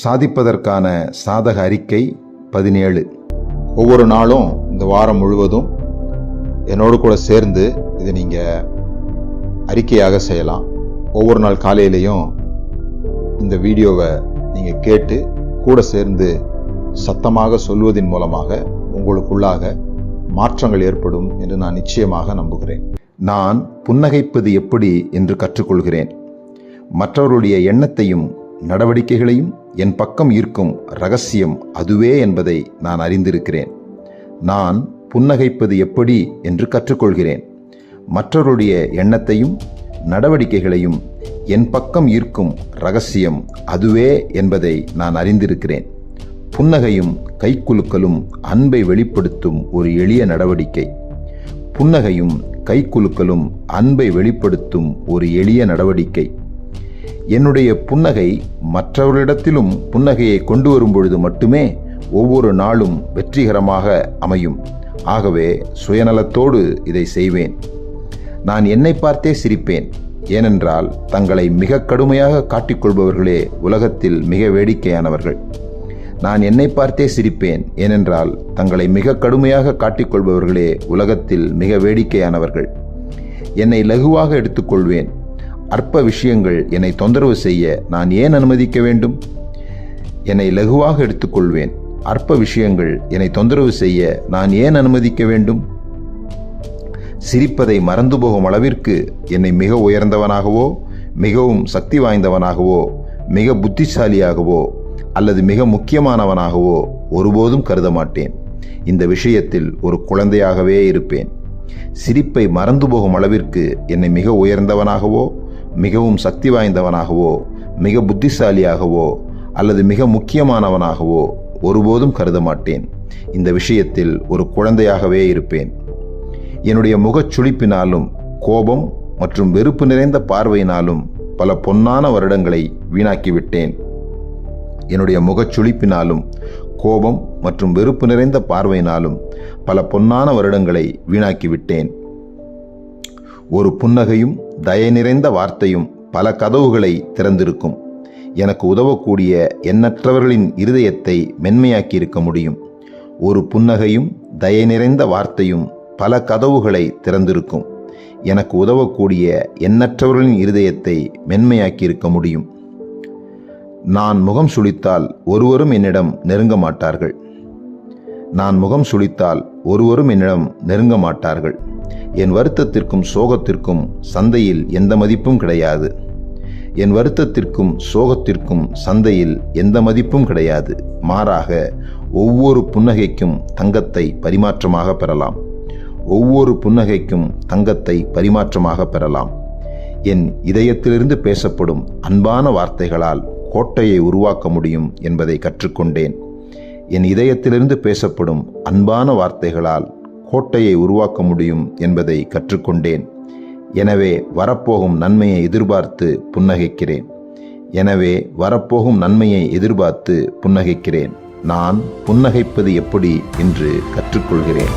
சாதிப்பதற்கான சாதக அறிக்கை 17. ஒவ்வொரு நாளும் இந்த வாரம் முழுவதும் என்னோடு கூட சேர்ந்து இதை நீங்கள் அறிக்கையாக செய்யலாம். ஒவ்வொரு நாள் காலையிலையும் இந்த வீடியோவை நீங்கள் கேட்டு கூட சேர்ந்து சத்தமாக சொல்வதன் மூலமாக உங்களுக்குள்ளாக மாற்றங்கள் ஏற்படும் என்று நான் நிச்சயமாக நம்புகிறேன். நான் புன்னகைப்பது எப்படி என்று கற்றுக்கொள்கிறேன். மற்றவர்களுடைய எண்ணத்தையும் நடவடிக்கைகளையும் என் பக்கம் ஈர்க்கும் ரகசியம் அதுவே என்பதை நான் அறிந்திருக்கிறேன். நான் புன்னகைப்பது எப்படி என்று கற்றுக்கொள்கிறேன். மற்றவருடைய எண்ணத்தையும் நடவடிக்கைகளையும் என் பக்கம் ஈர்க்கும் ரகசியம் அதுவே என்பதை நான் அறிந்திருக்கிறேன். புன்னகையும் கைக்குலுக்கலும் அன்பை வெளிப்படுத்தும் ஒரு எளிய நடவடிக்கை. புன்னகையும் கைக்குலுக்கலும் அன்பை வெளிப்படுத்தும் ஒரு எளிய நடவடிக்கை. என்னுடைய புன்னகை மற்றவர்களிடத்திலும் புன்னகையை கொண்டு வரும் பொழுது மட்டுமே ஒவ்வொரு நாளும் வெற்றிகரமாக அமையும். ஆகவே சுயநலத்தோடு இதை செய்வேன். நான் என்னை பார்த்தே சிரிப்பேன். ஏனென்றால் தங்களை மிக கடுமையாக காட்டிக்கொள்பவர்களே உலகத்தில் மிக வேடிக்கையானவர்கள். நான் என்னை பார்த்தே சிரிப்பேன். ஏனென்றால் தங்களை மிக கடுமையாக காட்டிக்கொள்பவர்களே உலகத்தில் மிக வேடிக்கையானவர்கள். என்னை லகுவாக எடுத்துக்கொள்வேன். அற்ப விஷயங்கள் என்னை தொந்தரவு செய்ய நான் ஏன் அனுமதிக்க வேண்டும்? என்னை லகுவாக எடுத்துக்கொள்வேன். அற்ப விஷயங்கள் என்னை தொந்தரவு செய்ய நான் ஏன் அனுமதிக்க வேண்டும்? சிரிப்பதை மறந்து போகும் அளவிற்கு என்னை மிக உயர்ந்தவனாகவோ, மிகவும் சக்தி வாய்ந்தவனாகவோ, மிக புத்திசாலியாகவோ அல்லது மிக முக்கியமானவனாகவோ ஒருபோதும் கருத மாட்டேன். இந்த விஷயத்தில் ஒரு குழந்தையாகவே இருப்பேன். சிரிப்பை மறந்து போகும் அளவிற்கு என்னை மிக உயர்ந்தவனாகவோ, மிகவும் சக்தி வாய்ந்தவனாகவோ, மிக புத்திசாலியாகவோ அல்லது மிக முக்கியமானவனாகவோ ஒருபோதும் கருத மாட்டேன். இந்த விஷயத்தில் ஒரு குழந்தையாகவே இருப்பேன். என்னுடைய முகச்சுளிப்பினாலும் கோபம் மற்றும் வெறுப்பு நிறைந்த பார்வையினாலும் பல பொன்னான வருடங்களை வீணாக்கிவிட்டேன். என்னுடைய முகச்சுளிப்பினாலும் கோபம் மற்றும் வெறுப்பு நிறைந்த பார்வையினாலும் பல பொன்னான வருடங்களை வீணாக்கிவிட்டேன். ஒரு புன்னகையும் தயை நிறைந்த வார்த்தையும் பல கதவுகளை திறந்திருக்கும். எனக்கு உதவக்கூடிய எண்ணற்றவர்களின் இருதயத்தை மென்மையாக்கி இருக்க முடியும். ஒரு புன்னகையும் தயை நிறைந்த வார்த்தையும் பல கதவுகளை திறந்திருக்கும். எனக்கு உதவக்கூடிய எண்ணற்றவர்களின் இருதயத்தை மென்மையாக்கி இருக்க முடியும். நான் முகம் சுளித்தால் ஒருவரும் என்னிடம் நெருங்க மாட்டார்கள். நான் முகம் சுளித்தால் ஒருவரும் என்னிடம் நெருங்க மாட்டார்கள். என் வருத்தத்திற்கும் சோகத்திற்கும் சந்தையில் எந்த மதிப்பும் கிடையாது. என் வருத்தத்திற்கும் சோகத்திற்கும் சந்தையில் எந்த மதிப்பும் கிடையாது. மாறாக ஒவ்வொரு புன்னகைக்கும் தங்கத்தை பரிமாற்றமாக பெறலாம். ஒவ்வொரு புன்னகைக்கும் தங்கத்தை பரிமாற்றமாக பெறலாம். என் இதயத்திலிருந்து பேசப்படும் அன்பான வார்த்தைகளால் கோட்டையை உருவாக்க முடியும் என்பதை கற்றுக்கொண்டேன். என் இதயத்திலிருந்து பேசப்படும் அன்பான வார்த்தைகளால் கோட்டையை உருவாக்க முடியும் என்பதை கற்றுக்கொண்டேன். எனவே வரப்போகும் நன்மையை எதிர்பார்த்து புன்னகைக்கிறேன். எனவே வரப்போகும் நன்மையை எதிர்பார்த்து புன்னகைக்கிறேன். நான் புன்னகைப்பது எப்படி என்று கற்றுக்கொள்கிறேன்.